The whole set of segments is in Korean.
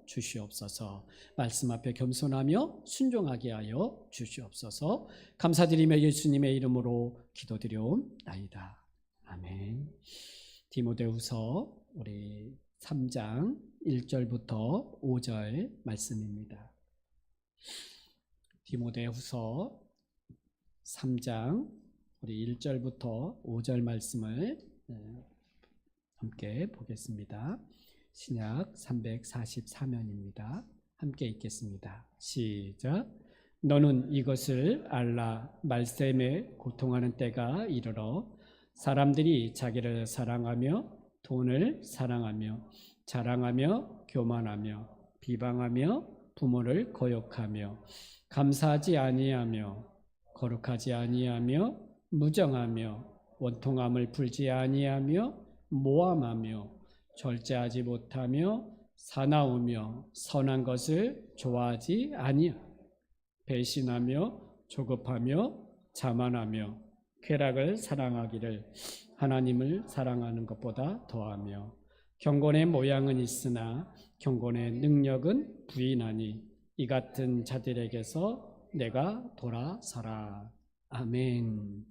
주시옵소서. 말씀 앞에 겸손하며 순종하게 하여 주시옵소서. 감사드리며 예수님의 이름으로 기도드려옵나이다. 아멘. 디모데후서 우리 3장 1절부터 5절 말씀입니다. 디모데후서 3장 우리 1절부터 5절 말씀을 함께 보겠습니다. 신약 344면입니다. 함께 읽겠습니다. 시작. 너는 이것을 알라. 말세에 고통하는 때가 이르러 사람들이 자기를 사랑하며 돈을 사랑하며 자랑하며 교만하며 비방하며 부모를 거역하며 감사하지 아니하며 거룩하지 아니하며 무정하며 원통함을 풀지 아니하며 모함하며 절제하지 못하며 사나우며 선한 것을 좋아하지 아니하며 배신하며 조급하며 자만하며 쾌락을 사랑하기를 하나님을 사랑하는 것보다 더하며 경건의 모양은 있으나 경건의 능력은 부인하니 이 같은 자들에게서 내가 돌아서라. 아멘.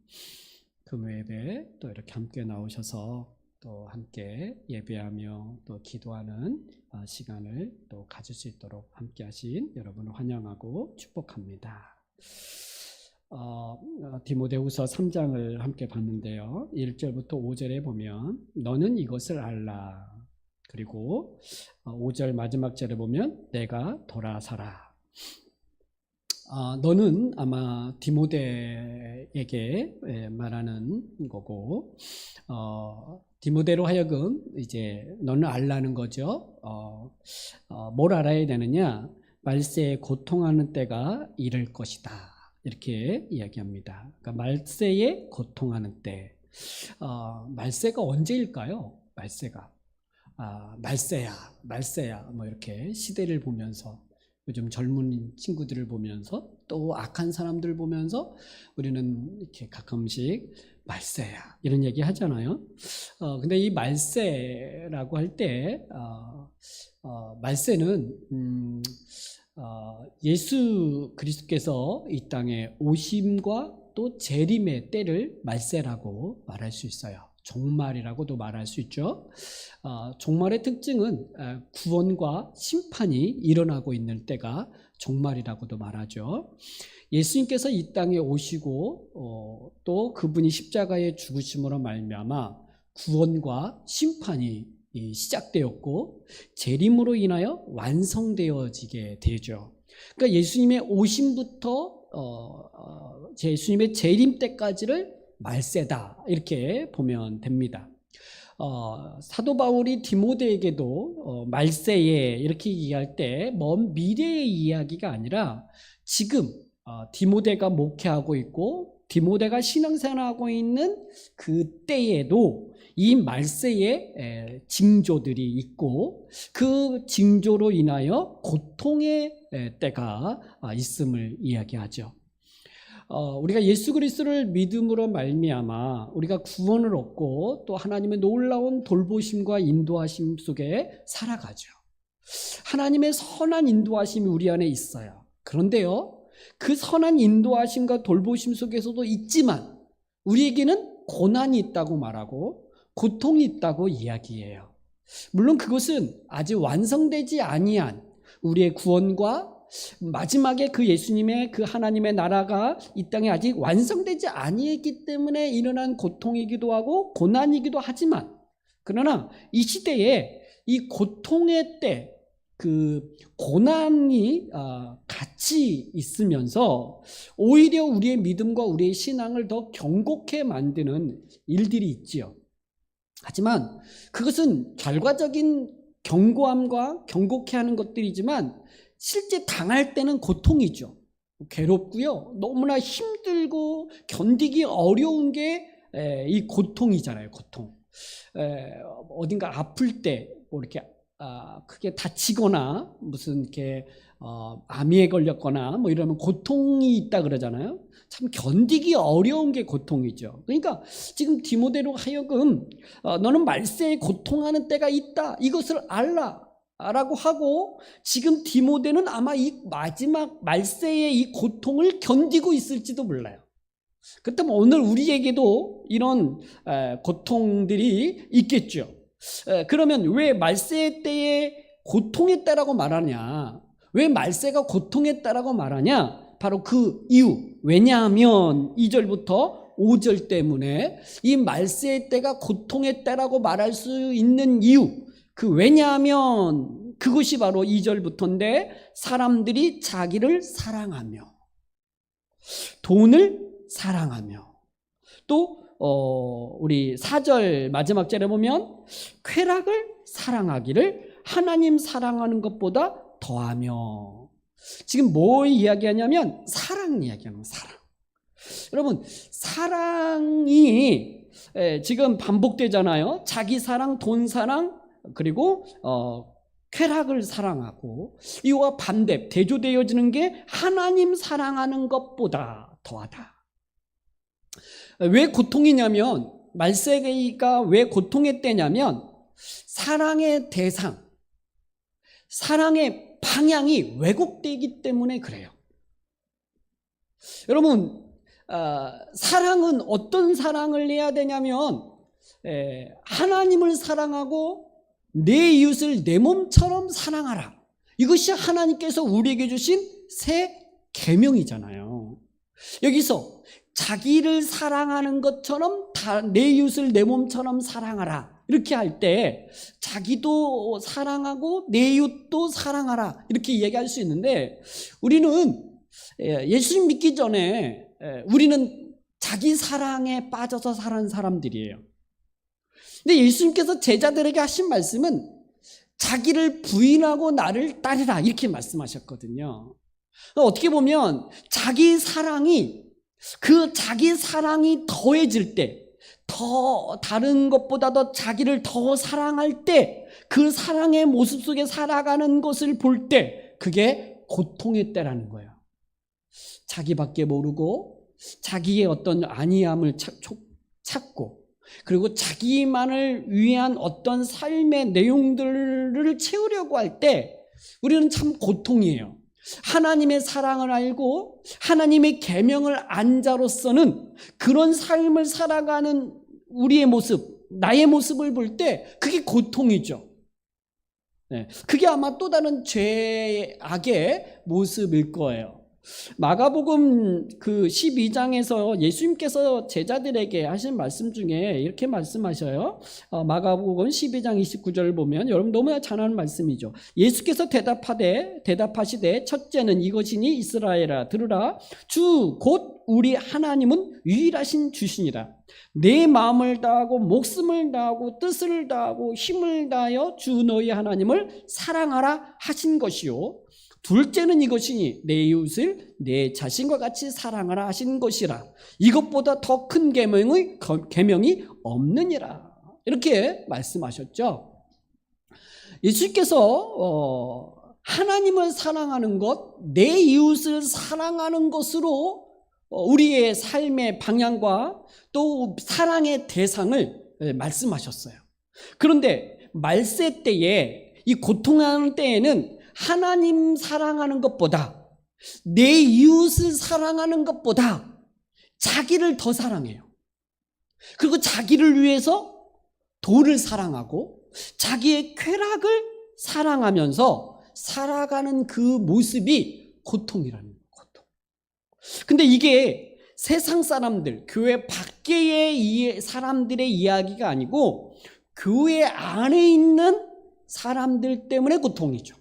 금요예배 또 이렇게 함께 나오셔서 또 함께 예배하며 또 기도하는 시간을 또 가질 수 있도록 함께 하신 여러분을 환영하고 축복합니다. 디모데후서 3장을 함께 봤는데요. 1절부터 5절에 보면 너는 이것을 알라. 그리고 5절 마지막 절에 보면 내가 돌아서라. 너는 아마 디모데에게 말하는 거고, 디모데로 하여금 이제 너는 알라는 거죠. 뭘 알아야 되느냐? 말세에 고통하는 때가 이를 것이다. 이렇게 이야기합니다. 그러니까 말세에 고통하는 때, 말세가 언제일까요? 말세가 말세야 뭐 이렇게 시대를 보면서 요즘 젊은 친구들을 보면서 또 악한 사람들 보면서 우리는 이렇게 가끔씩 말세야 이런 얘기 하잖아요. 근데 이 말세라고 할 때 말세는 예수 그리스도께서 이 땅에 오심과 또 재림의 때를 말세라고 말할 수 있어요. 종말이라고도 말할 수 있죠. 종말의 특징은 구원과 심판이 일어나고 있는 때가 종말이라고도 말하죠. 예수님께서 이 땅에 오시고 또 그분이 십자가에 죽으심으로 말미암아 구원과 심판이 시작되었고 재림으로 인하여 완성되어지게 되죠. 그러니까 예수님의 오심부터 예수님의 재림 때까지를 말세다 이렇게 보면 됩니다. 사도 바울이 디모데에게도 말세에 이렇게 얘기할 때 먼 미래의 이야기가 아니라 지금 디모데가 목회하고 있고 디모데가 신앙생활하고 있는 그 때에도 이 말세에 징조들이 있고 그 징조로 인하여 고통의 때가 있음을 이야기하죠. 우리가 예수 그리스도를 믿음으로 말미암아 우리가 구원을 얻고 또 하나님의 놀라운 돌보심과 인도하심 속에 살아가죠. 하나님의 선한 인도하심이 우리 안에 있어요. 그런데요, 그 선한 인도하심과 돌보심 속에서도 있지만 우리에게는 고난이 있다고 말하고 고통이 있다고 이야기해요. 물론 그것은 아직 완성되지 아니한 우리의 구원과 마지막에 그 예수님의 그 하나님의 나라가 이 땅에 아직 완성되지 아니했기 때문에 일어난 고통이기도 하고 고난이기도 하지만, 그러나 이 시대에 이 고통의 때 그 고난이 같이 있으면서 오히려 우리의 믿음과 우리의 신앙을 더 견고케 만드는 일들이 있지요. 하지만 그것은 결과적인 견고함과 견고케 하는 것들이지만 실제 당할 때는 고통이죠. 괴롭고요. 너무나 힘들고 견디기 어려운 게 이 고통이잖아요. 고통. 어딘가 아플 때 뭐 이렇게 크게 다치거나 무슨 이렇게 암에 걸렸거나 뭐 이러면 고통이 있다 그러잖아요. 참 견디기 어려운 게 고통이죠. 그러니까 지금 디모데로 하여금 너는 말세에 고통하는 때가 있다. 이것을 알라. 라고 하고 지금 디모데는 아마 이 마지막 말세의 이 고통을 견디고 있을지도 몰라요. 그렇다면 오늘 우리에게도 이런 고통들이 있겠죠. 그러면 왜 말세 때에 고통의 때라고 말하냐? 왜 말세가 고통의 때라고 말하냐? 바로 그 이유. 왜냐하면 2절부터 5절 때문에 이 말세의 때가 고통의 때라고 말할 수 있는 이유. 그 왜냐하면 그것이 바로 2절부터인데 사람들이 자기를 사랑하며 돈을 사랑하며 또 우리 4절 마지막 절에 보면 쾌락을 사랑하기를 하나님 사랑하는 것보다 더하며 지금 뭘 이야기하냐면 사랑 이야기하는 거예요. 사랑. 여러분 사랑이 지금 반복되잖아요. 자기 사랑, 돈 사랑 그리고 쾌락을 사랑하고 이와 반대 대조되어지는 게 하나님 사랑하는 것보다 더하다. 왜 고통이냐면 말세가 왜 고통의 때냐면 사랑의 대상, 사랑의 방향이 왜곡되기 때문에 그래요. 여러분 사랑은 어떤 사랑을 해야 되냐면 하나님을 사랑하고 내 이웃을 내 몸처럼 사랑하라. 이것이 하나님께서 우리에게 주신 새 계명이잖아요. 여기서 자기를 사랑하는 것처럼 내 이웃을 내 몸처럼 사랑하라. 이렇게 할 때 자기도 사랑하고 내 이웃도 사랑하라. 이렇게 이야기할 수 있는데 우리는 예수님 믿기 전에 우리는 자기 사랑에 빠져서 사는 사람들이에요. 근데 예수님께서 제자들에게 하신 말씀은 자기를 부인하고 나를 따르라 이렇게 말씀하셨거든요. 어떻게 보면 자기 사랑이 더해질 때, 더 다른 것보다 더 자기를 더 사랑할 때, 그 사랑의 모습 속에 살아가는 것을 볼 때 그게 고통의 때라는 거예요. 자기밖에 모르고 자기의 어떤 안위함을 찾고 그리고 자기만을 위한 어떤 삶의 내용들을 채우려고 할 때 우리는 참 고통이에요. 하나님의 사랑을 알고 하나님의 계명을 안 자로서는 그런 삶을 살아가는 우리의 모습, 나의 모습을 볼 때 그게 고통이죠. 그게 아마 또 다른 죄악의 모습일 거예요. 마가복음 그 12장에서 예수님께서 제자들에게 하신 말씀 중에 이렇게 말씀하셔요. 마가복음 12장 29절을 보면 여러분 너무나 잘 아는 말씀이죠. 예수께서 대답하시되 첫째는 이것이니 이스라엘아 들으라. 주 곧 우리 하나님은 유일하신 주시니라. 내 마음을 다하고 목숨을 다하고 뜻을 다하고 힘을 다하여 주 너희 하나님을 사랑하라 하신 것이요. 둘째는 이것이니 내 이웃을 내 자신과 같이 사랑하라 하신 것이라. 이것보다 더 큰 계명이 없느니라. 이렇게 말씀하셨죠. 예수께서 하나님을 사랑하는 것, 내 이웃을 사랑하는 것으로 우리의 삶의 방향과 또 사랑의 대상을 말씀하셨어요. 그런데 말세 때에 이 고통하는 때에는 하나님 사랑하는 것보다 내 이웃을 사랑하는 것보다 자기를 더 사랑해요. 그리고 자기를 위해서 돈을 사랑하고 자기의 쾌락을 사랑하면서 살아가는 그 모습이 고통이라는 거예요. 고통. 근데 이게 세상 사람들, 교회 밖의 사람들의 이야기가 아니고 교회 안에 있는 사람들 때문에 고통이죠.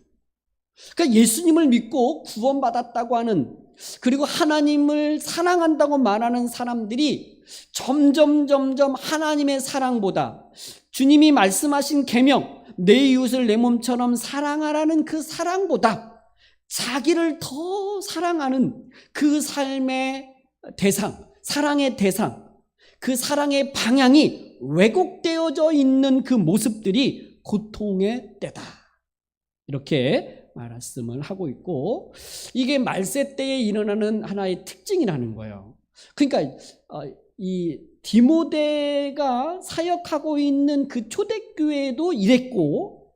그러니까 예수님을 믿고 구원받았다고 하는 그리고 하나님을 사랑한다고 말하는 사람들이 점점 하나님의 사랑보다 주님이 말씀하신 계명 내 이웃을 내 몸처럼 사랑하라는 그 사랑보다 자기를 더 사랑하는 그 삶의 대상, 사랑의 대상, 그 사랑의 방향이 왜곡되어져 있는 그 모습들이 고통의 때다. 이렇게 말씀을 하고 있고 이게 말세 때에 일어나는 하나의 특징이라는 거예요. 그러니까 이 디모데가 사역하고 있는 그 초대교회도 이랬고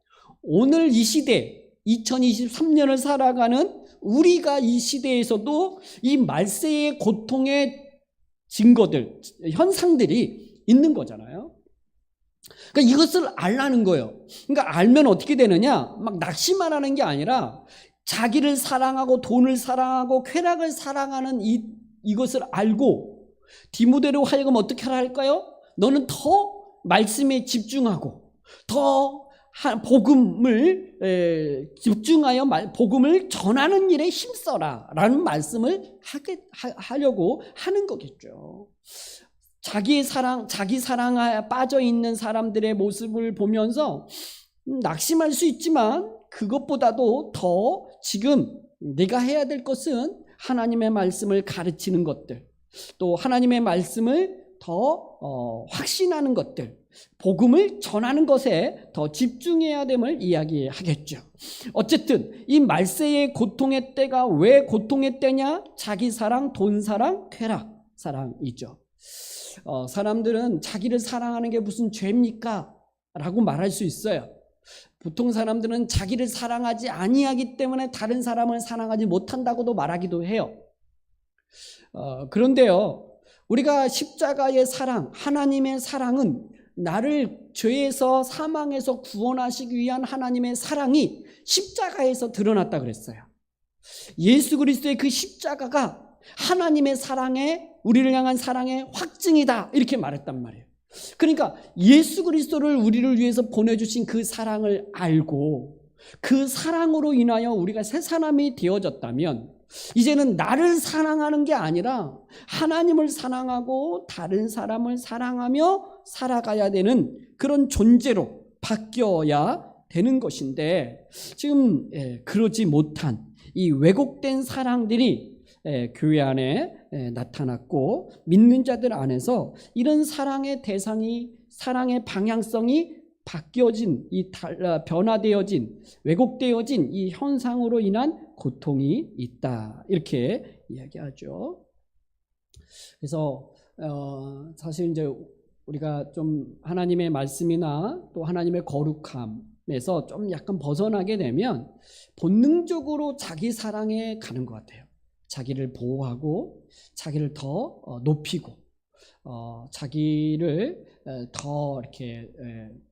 오늘 이 시대 2023년을 살아가는 우리가 이 시대에서도 이 말세의 고통의 증거들, 현상들이 있는 거잖아요. 그러니까 이것을 알라는 거예요. 그러니까 알면 어떻게 되느냐? 막 낙심만 하는 게 아니라 자기를 사랑하고 돈을 사랑하고 쾌락을 사랑하는 이것을 알고 디모데로 하여금 어떻게 하라 할까요? 너는 더 말씀에 집중하고 더 복음을 집중하여 복음을 전하는 일에 힘써라 라는 말씀을 하려고 하는 거겠죠. 자기 사랑에 빠져 있는 사람들의 모습을 보면서 낙심할 수 있지만 그것보다도 더 지금 내가 해야 될 것은 하나님의 말씀을 가르치는 것들, 또 하나님의 말씀을 더 확신하는 것들, 복음을 전하는 것에 더 집중해야 됨을 이야기하겠죠. 어쨌든 이 말세의 고통의 때가 왜 고통의 때냐? 자기 사랑, 돈 사랑, 쾌락 사랑이죠. 사람들은 자기를 사랑하는 게 무슨 죄입니까? 라고 말할 수 있어요. 보통 사람들은 자기를 사랑하지 아니하기 때문에 다른 사람을 사랑하지 못한다고도 말하기도 해요. 그런데요, 우리가 십자가의 사랑, 하나님의 사랑은 나를 죄에서 사망에서 구원하시기 위한 하나님의 사랑이 십자가에서 드러났다 그랬어요. 예수 그리스도의 그 십자가가 하나님의 사랑에, 우리를 향한 사랑의 확증이다 이렇게 말했단 말이에요. 그러니까 예수 그리스도를 우리를 위해서 보내주신 그 사랑을 알고 그 사랑으로 인하여 우리가 새 사람이 되어졌다면 이제는 나를 사랑하는 게 아니라 하나님을 사랑하고 다른 사람을 사랑하며 살아가야 되는 그런 존재로 바뀌어야 되는 것인데 지금 그러지 못한 이 왜곡된 사랑들이 교회 안에 나타났고 믿는 자들 안에서 이런 사랑의 대상이, 사랑의 방향성이 바뀌어진, 변화되어진, 왜곡되어진 이 현상으로 인한 고통이 있다 이렇게 이야기하죠. 그래서 사실 이제 우리가 좀 하나님의 말씀이나 또 하나님의 거룩함에서 좀 약간 벗어나게 되면 본능적으로 자기 사랑에 가는 것 같아요. 자기를 보호하고 자기를 더 높이고 자기를 더 이렇게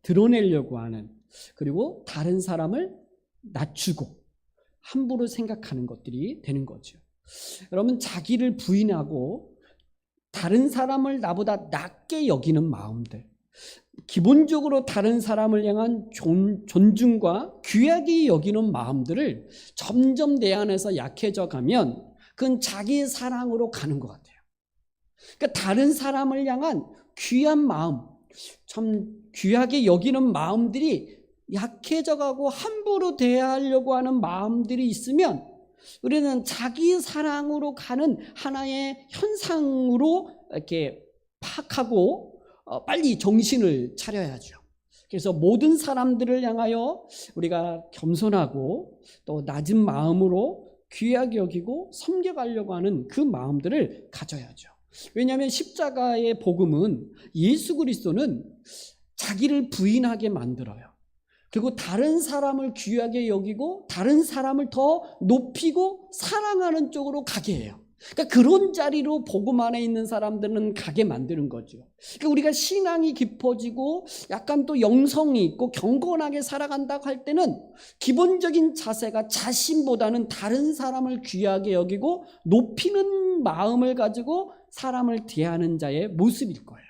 드러내려고 하는, 그리고 다른 사람을 낮추고 함부로 생각하는 것들이 되는 거죠. 여러분, 자기를 부인하고 다른 사람을 나보다 낮게 여기는 마음들, 기본적으로 다른 사람을 향한 존중과 귀하게 여기는 마음들을 점점 내 안에서 약해져 가면 그건 자기의 사랑으로 가는 것 같아요. 그러니까 다른 사람을 향한 귀한 마음, 참 귀하게 여기는 마음들이 약해져 가고 함부로 대하려고 하는 마음들이 있으면 우리는 자기 사랑으로 가는 하나의 현상으로 이렇게 파악하고 빨리 정신을 차려야죠. 그래서 모든 사람들을 향하여 우리가 겸손하고 또 낮은 마음으로 귀하게 여기고 섬겨가려고 하는 그 마음들을 가져야죠. 왜냐하면 십자가의 복음은 예수 그리스도는 자기를 부인하게 만들어요. 그리고 다른 사람을 귀하게 여기고 다른 사람을 더 높이고 사랑하는 쪽으로 가게 해요. 그러니까 그런 자리로 복음 안에 있는 사람들은 가게 만드는 거죠. 그러니까 우리가 신앙이 깊어지고 약간 또 영성이 있고 경건하게 살아간다고 할 때는 기본적인 자세가 자신보다는 다른 사람을 귀하게 여기고 높이는 마음을 가지고 사람을 대하는 자의 모습일 거예요.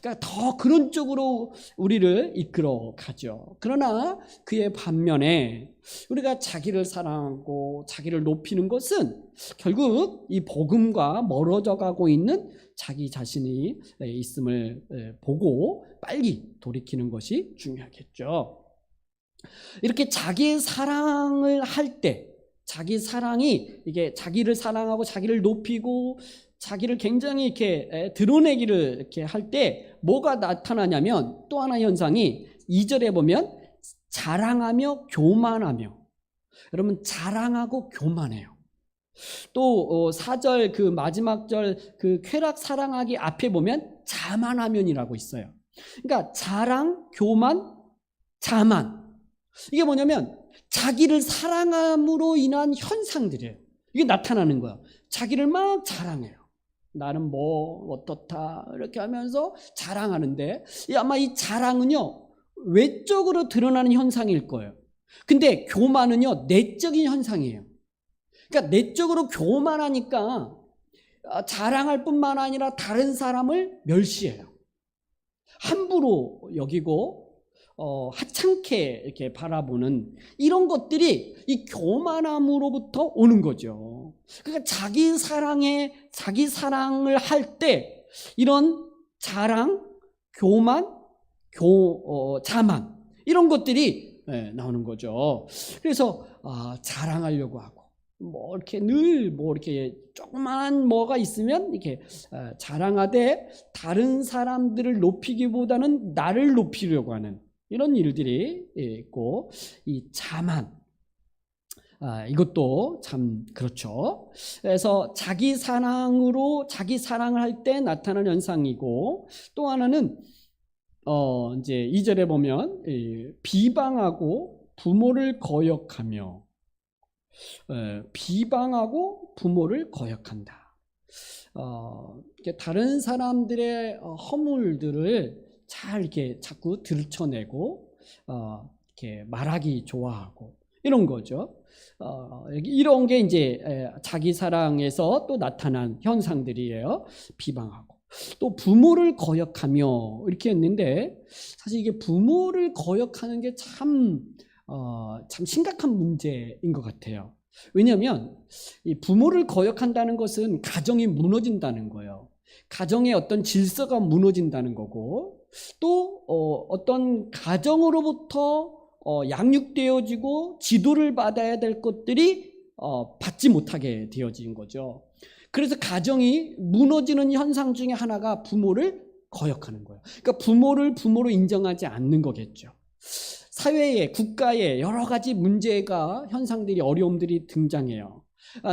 그러니까 더 그런 쪽으로 우리를 이끌어 가죠. 그러나 그의 반면에 우리가 자기를 사랑하고 자기를 높이는 것은 결국 이 복음과 멀어져 가고 있는 자기 자신이 있음을 보고 빨리 돌이키는 것이 중요하겠죠. 이렇게 자기의 사랑을 할 때, 자기 사랑이 이게 자기를 사랑하고 자기를 높이고 자기를 굉장히 이렇게 드러내기를 이렇게 할 때 뭐가 나타나냐면 또 하나 현상이 2절에 보면 자랑하며 교만하며, 여러분 자랑하고 교만해요. 또 4절 그 마지막 절 그 쾌락 사랑하기 앞에 보면 자만하면이라고 있어요. 그러니까 자랑, 교만, 자만. 이게 뭐냐면 자기를 사랑함으로 인한 현상들이에요. 이게 나타나는 거야. 자기를 막 자랑해요. 나는 뭐 어떻다 이렇게 하면서 자랑하는데 아마 이 자랑은요 외적으로 드러나는 현상일 거예요. 근데 교만은요 내적인 현상이에요. 그러니까 내적으로 교만하니까 자랑할 뿐만 아니라 다른 사람을 멸시해요. 함부로 여기고 하찮게 이렇게 바라보는 이런 것들이 이 교만함으로부터 오는 거죠. 그러니까 자기 사랑을 할 때 이런 자랑, 교만, 자만 이런 것들이 나오는 거죠. 그래서 자랑하려고 하고 뭐 이렇게 늘 뭐 이렇게 조그만 뭐가 있으면 이렇게 자랑하되 다른 사람들을 높이기보다는 나를 높이려고 하는 이런 일들이 있고, 이 자만 이것도 참 그렇죠. 그래서 자기 사랑을 할 때 나타나는 현상이고, 또 하나는 이제 2절에 보면 비방하고 부모를 거역하며 비방하고 부모를 거역한다. 다른 사람들의 허물들을 잘 이렇게 자꾸 들춰내고 이렇게 말하기 좋아하고 이런 거죠. 이런 게 이제 자기 사랑에서 또 나타난 현상들이에요. 비방하고 또 부모를 거역하며 이렇게 했는데, 사실 이게 부모를 거역하는 게 참 심각한 문제인 것 같아요. 왜냐하면 이 부모를 거역한다는 것은 가정이 무너진다는 거예요. 가정의 어떤 질서가 무너진다는 거고, 또 어떤 가정으로부터 양육되어지고 지도를 받아야 될 것들이 받지 못하게 되어진 거죠. 그래서 가정이 무너지는 현상 중에 하나가 부모를 거역하는 거예요. 그러니까 부모를 부모로 인정하지 않는 거겠죠. 사회에, 국가에 여러 가지 문제가, 현상들이, 어려움들이 등장해요.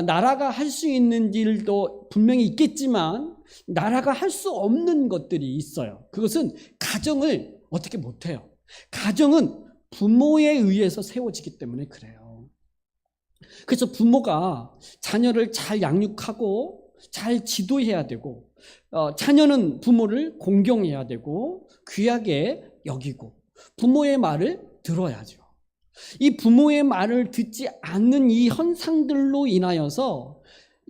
나라가 할 수 있는 일도 분명히 있겠지만 나라가 할 수 없는 것들이 있어요. 그것은 가정을 어떻게 못해요. 가정은 부모에 의해서 세워지기 때문에 그래요. 그래서 부모가 자녀를 잘 양육하고 잘 지도해야 되고, 자녀는 부모를 공경해야 되고 귀하게 여기고 부모의 말을 들어야죠. 이 부모의 말을 듣지 않는 이 현상들로 인하여서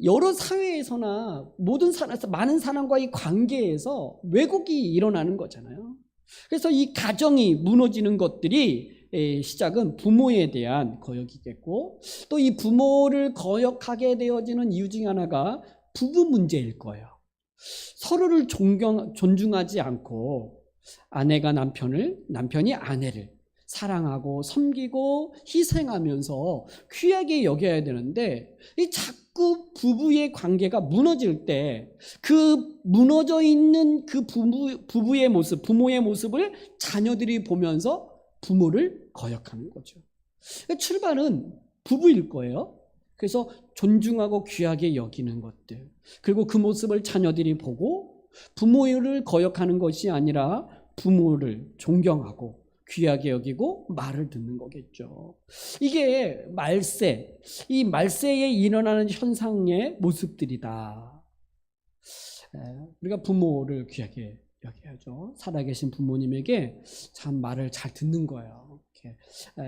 여러 사회에서나 모든 사람에서 많은 사람과의 관계에서 왜곡이 일어나는 거잖아요. 그래서 이 가정이 무너지는 것들이 시작은 부모에 대한 거역이겠고, 또 이 부모를 거역하게 되어지는 이유 중에 하나가 부부 문제일 거예요. 서로를 존중하지 않고 아내가 남편이 아내를 사랑하고 섬기고 희생하면서 귀하게 여겨야 되는데, 이 자꾸 부부의 관계가 무너질 때 그 무너져 있는 그 부부의 모습, 부모의 모습을 자녀들이 보면서 부모를 거역하는 거죠. 출발은 부부일 거예요. 그래서 존중하고 귀하게 여기는 것들, 그리고 그 모습을 자녀들이 보고 부모를 거역하는 것이 아니라 부모를 존경하고 귀하게 여기고 말을 듣는 거겠죠. 이게 이 말세에 일어나는 현상의 모습들이다. 우리가 부모를 귀하게 여겨야죠. 살아계신 부모님에게 참 말을 잘 듣는 거예요. 이렇게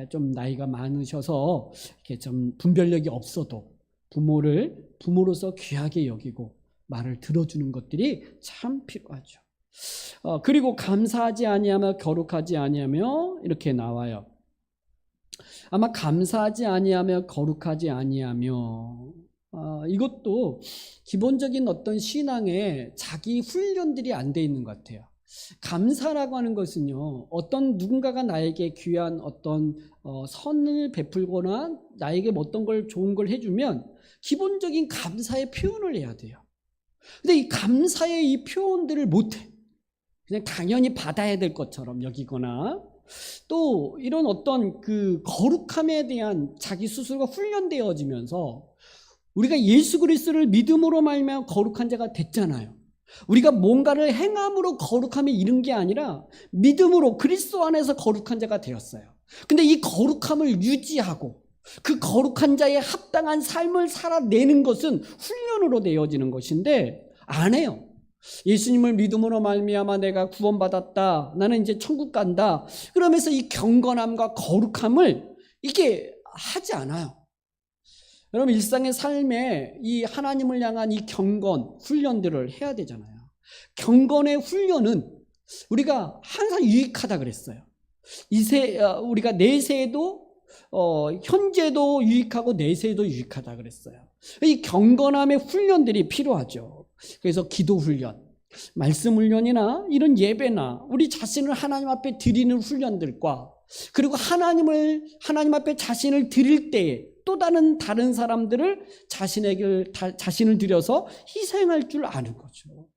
좀 나이가 많으셔서 이렇게 좀 분별력이 없어도 부모로서 귀하게 여기고 말을 들어주는 것들이 참 필요하죠. 그리고 감사하지 아니하며 거룩하지 아니하며 이렇게 나와요. 아마 감사하지 아니하며 거룩하지 아니하며, 이것도 기본적인 어떤 신앙에 자기 훈련들이 안 돼 있는 것 같아요. 감사라고 하는 것은요, 어떤 누군가가 나에게 귀한 어떤 선을 베풀거나 나에게 어떤 걸 좋은 걸 해주면 기본적인 감사의 표현을 해야 돼요. 근데 이 감사의 이 표현들을 못해. 그냥 당연히 받아야 될 것처럼 여기거나, 또 이런 어떤 그 거룩함에 대한 자기 스스로가 훈련되어지면서 우리가 예수 그리스도를 믿음으로 말미암아 거룩한 자가 됐잖아요. 우리가 뭔가를 행함으로 거룩함에 이른 게 아니라 믿음으로 그리스도 안에서 거룩한 자가 되었어요. 근데 이 거룩함을 유지하고 그 거룩한 자에 합당한 삶을 살아내는 것은 훈련으로 되어지는 것인데 안 해요. 예수님을 믿음으로 말미암아 내가 구원받았다, 나는 이제 천국 간다, 그러면서 이 경건함과 거룩함을 이게 하지 않아요. 여러분, 일상의 삶에 이 하나님을 향한 이 경건 훈련들을 해야 되잖아요. 경건의 훈련은 우리가 항상 유익하다 그랬어요. 우리가 내세에도 현재도 유익하고 내세에도 유익하다 그랬어요. 이 경건함의 훈련들이 필요하죠. 그래서 기도 훈련, 말씀 훈련이나 이런 예배나 우리 자신을 하나님 앞에 드리는 훈련들과, 그리고 하나님 앞에 자신을 드릴 때에 또 다른 사람들을 자신을 들여서 희생할 줄 아는 거죠.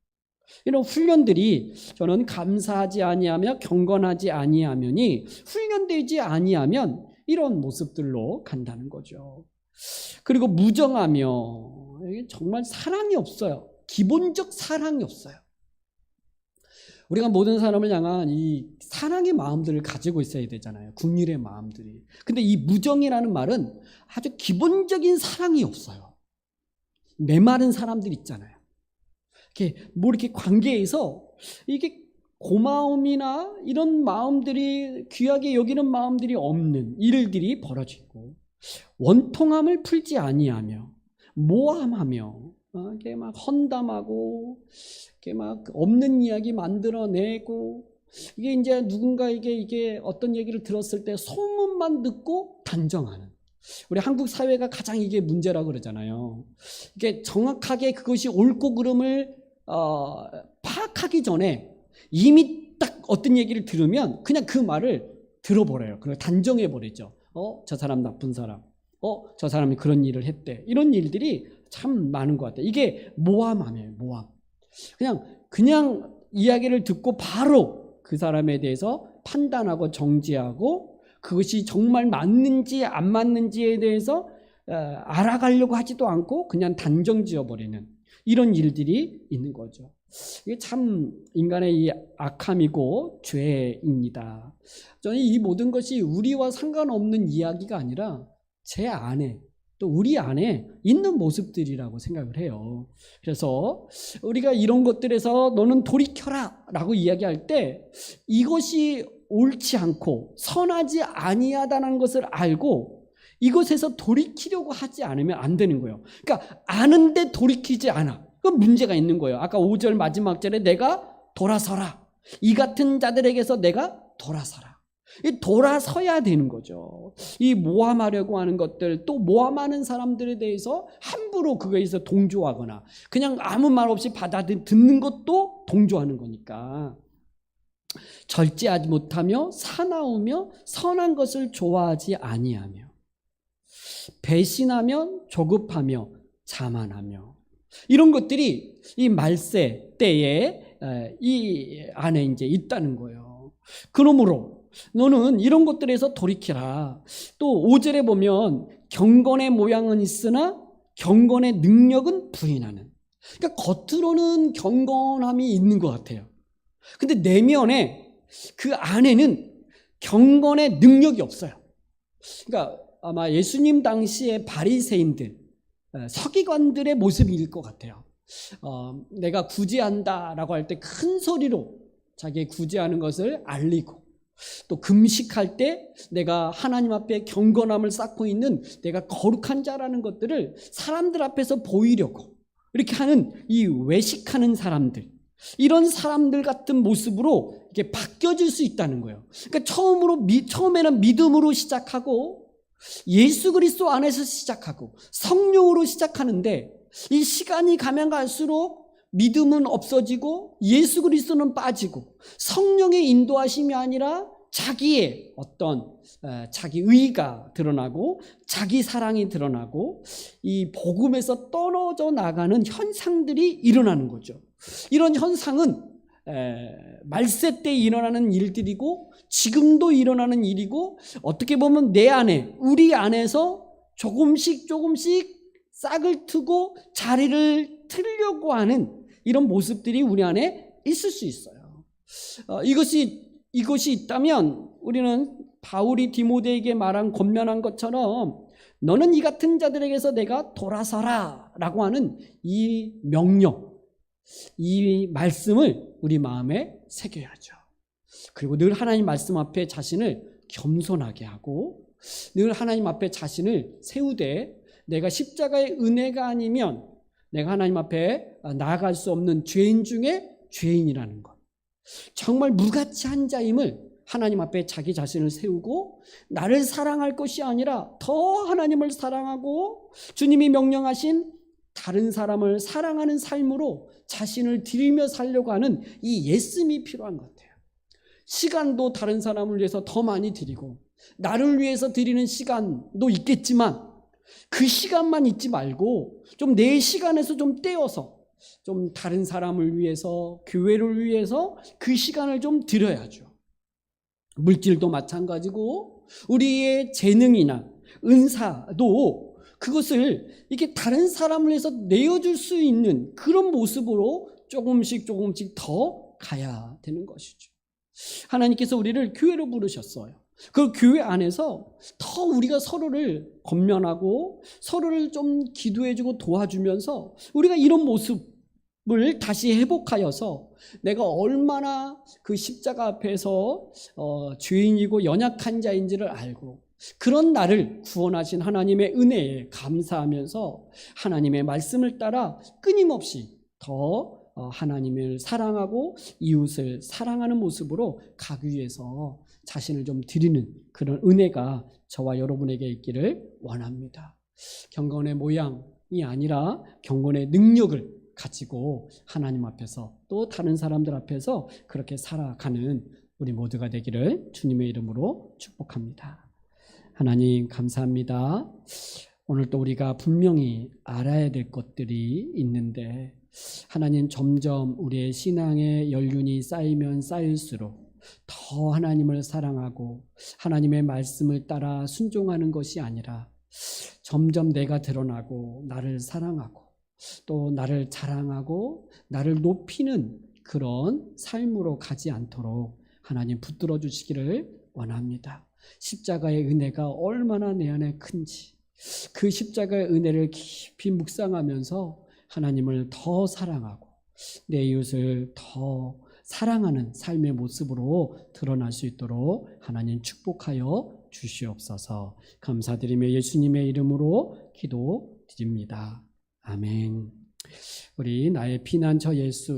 이런 훈련들이 저는 감사하지 아니하며 경건하지 아니하면이 훈련되지 아니하면 이런 모습들로 간다는 거죠. 그리고 무정하며, 정말 사랑이 없어요. 기본적 사랑이 없어요. 우리가 모든 사람을 향한 이 사랑의 마음들을 가지고 있어야 되잖아요. 긍휼의 마음들이. 근데 이 무정이라는 말은 아주 기본적인 사랑이 없어요. 메마른 사람들 있잖아요. 이렇게 관계에서 이게 고마움이나 이런 마음들이, 귀하게 여기는 마음들이 없는 일들이 벌어지고, 원통함을 풀지 아니하며 모함하며, 이렇게 막 헌담하고, 이렇게 막 없는 이야기 만들어내고, 이게 이제 누군가에게 이게 어떤 얘기를 들었을 때 소문만 듣고 단정하는, 우리 한국 사회가 가장 이게 문제라고 그러잖아요. 이게 정확하게 그것이 옳고 그름을 파악하기 전에 이미 딱 어떤 얘기를 들으면 그냥 그 말을 들어버려요. 그걸 단정해버리죠. 저 사람 나쁜 사람, 저 사람이 그런 일을 했대, 이런 일들이 참 많은 것 같아요. 이게 모함이에요. 모함. 그냥 이야기를 듣고 바로 그 사람에 대해서 판단하고 정지하고, 그것이 정말 맞는지 안 맞는지에 대해서 알아가려고 하지도 않고 그냥 단정 지어버리는 이런 일들이 있는 거죠. 이게 참 인간의 이 악함이고 죄입니다. 저는 이 모든 것이 우리와 상관없는 이야기가 아니라 제 안에, 또 우리 안에 있는 모습들이라고 생각을 해요. 그래서 우리가 이런 것들에서 너는 돌이켜라 라고 이야기할 때 이것이 옳지 않고 선하지 아니하다는 것을 알고 이것에서 돌이키려고 하지 않으면 안 되는 거예요. 그러니까 아는데 돌이키지 않아. 그건 문제가 있는 거예요. 아까 5절 마지막 절에 내가 돌아서라, 이 같은 자들에게서 내가 돌아서라. 돌아서야 되는 거죠. 이 모함하려고 하는 것들, 또 모함하는 사람들에 대해서 함부로 그거에서 동조하거나 그냥 아무 말 없이 듣는 것도 동조하는 거니까, 절제하지 못하며 사나우며 선한 것을 좋아하지 아니하며 배신하며 조급하며 자만하며, 이런 것들이 이 말세 때에 이 안에 이제 있다는 거예요. 그러므로 너는 이런 것들에서 돌이키라. 또 5절에 보면 경건의 모양은 있으나 경건의 능력은 부인하는. 그러니까 겉으로는 경건함이 있는 것 같아요. 근데 내면에 그 안에는 경건의 능력이 없어요. 그러니까 아마 예수님 당시의 바리새인들, 서기관들의 모습일 것 같아요. 내가 구제한다라고 할 때 큰 소리로 자기의 구제하는 것을 알리고, 또 금식할 때 내가 하나님 앞에 경건함을 쌓고 있는 내가 거룩한 자라는 것들을 사람들 앞에서 보이려고 이렇게 하는 이 외식하는 사람들, 이런 사람들 같은 모습으로 이렇게 바뀌어질 수 있다는 거예요. 그러니까 처음에는 믿음으로 시작하고 예수 그리스도 안에서 시작하고 성령으로 시작하는데, 이 시간이 가면 갈수록 믿음은 없어지고 예수 그리스도는 빠지고 성령의 인도하심이 아니라 자기의 어떤 자기 의가 드러나고 자기 사랑이 드러나고 이 복음에서 떨어져 나가는 현상들이 일어나는 거죠. 이런 현상은 말세 때 일어나는 일들이고 지금도 일어나는 일이고, 어떻게 보면 내 안에, 우리 안에서 조금씩 싹을 트고 자리를 틀려고 하는 이런 모습들이 우리 안에 있을 수 있어요. 이것이 있다면 우리는 바울이 디모데에게 말한 권면한 것처럼 너는 이 같은 자들에게서 내가 돌아서라 라고 하는 이 명령, 이 말씀을 우리 마음에 새겨야죠. 그리고 늘 하나님 말씀 앞에 자신을 겸손하게 하고 늘 하나님 앞에 자신을 세우되 내가 십자가의 은혜가 아니면 내가 하나님 앞에 나아갈 수 없는 죄인 중에 죄인이라는 것, 정말 무가치한 자임을 하나님 앞에 자기 자신을 세우고 나를 사랑할 것이 아니라 더 하나님을 사랑하고 주님이 명령하신 다른 사람을 사랑하는 삶으로 자신을 드리며 살려고 하는 이 예씀이 필요한 것 같아요. 시간도 다른 사람을 위해서 더 많이 드리고 나를 위해서 드리는 시간도 있겠지만 그 시간만 있지 말고 좀 내 시간에서 좀 떼어서 좀 다른 사람을 위해서, 교회를 위해서 그 시간을 좀 드려야죠. 물질도 마찬가지고 우리의 재능이나 은사도 그것을 이렇게 다른 사람을 위해서 내어줄 수 있는 그런 모습으로 조금씩 더 가야 되는 것이죠. 하나님께서 우리를 교회로 부르셨어요. 그 교회 안에서 더 우리가 서로를 권면하고 서로를 좀 기도해주고 도와주면서 우리가 이런 모습을 다시 회복하여서 내가 얼마나 그 십자가 앞에서 죄인이고 연약한 자인지를 알고 그런 나를 구원하신 하나님의 은혜에 감사하면서 하나님의 말씀을 따라 끊임없이 더 하나님을 사랑하고 이웃을 사랑하는 모습으로 가기 위해서 자신을 좀 드리는 그런 은혜가 저와 여러분에게 있기를 원합니다. 경건의 모양이 아니라 경건의 능력을 가지고 하나님 앞에서 또 다른 사람들 앞에서 그렇게 살아가는 우리 모두가 되기를 주님의 이름으로 축복합니다. 하나님 감사합니다. 오늘 또 우리가 분명히 알아야 될 것들이 있는데 하나님 점점 우리의 신앙의 연륜이 쌓이면 쌓일수록 더 하나님을 사랑하고 하나님의 말씀을 따라 순종하는 것이 아니라 점점 내가 드러나고 나를 사랑하고 또 나를 자랑하고 나를 높이는 그런 삶으로 가지 않도록 하나님 붙들어 주시기를 원합니다. 십자가의 은혜가 얼마나 내 안에 큰지 그 십자가의 은혜를 깊이 묵상하면서 하나님을 더 사랑하고 내 이웃을 더 사랑하는 삶의 모습으로 드러날 수 있도록 하나님 축복하여 주시옵소서. 감사드리며 예수님의 이름으로 기도드립니다. 아멘. 우리 나의 피난처 예수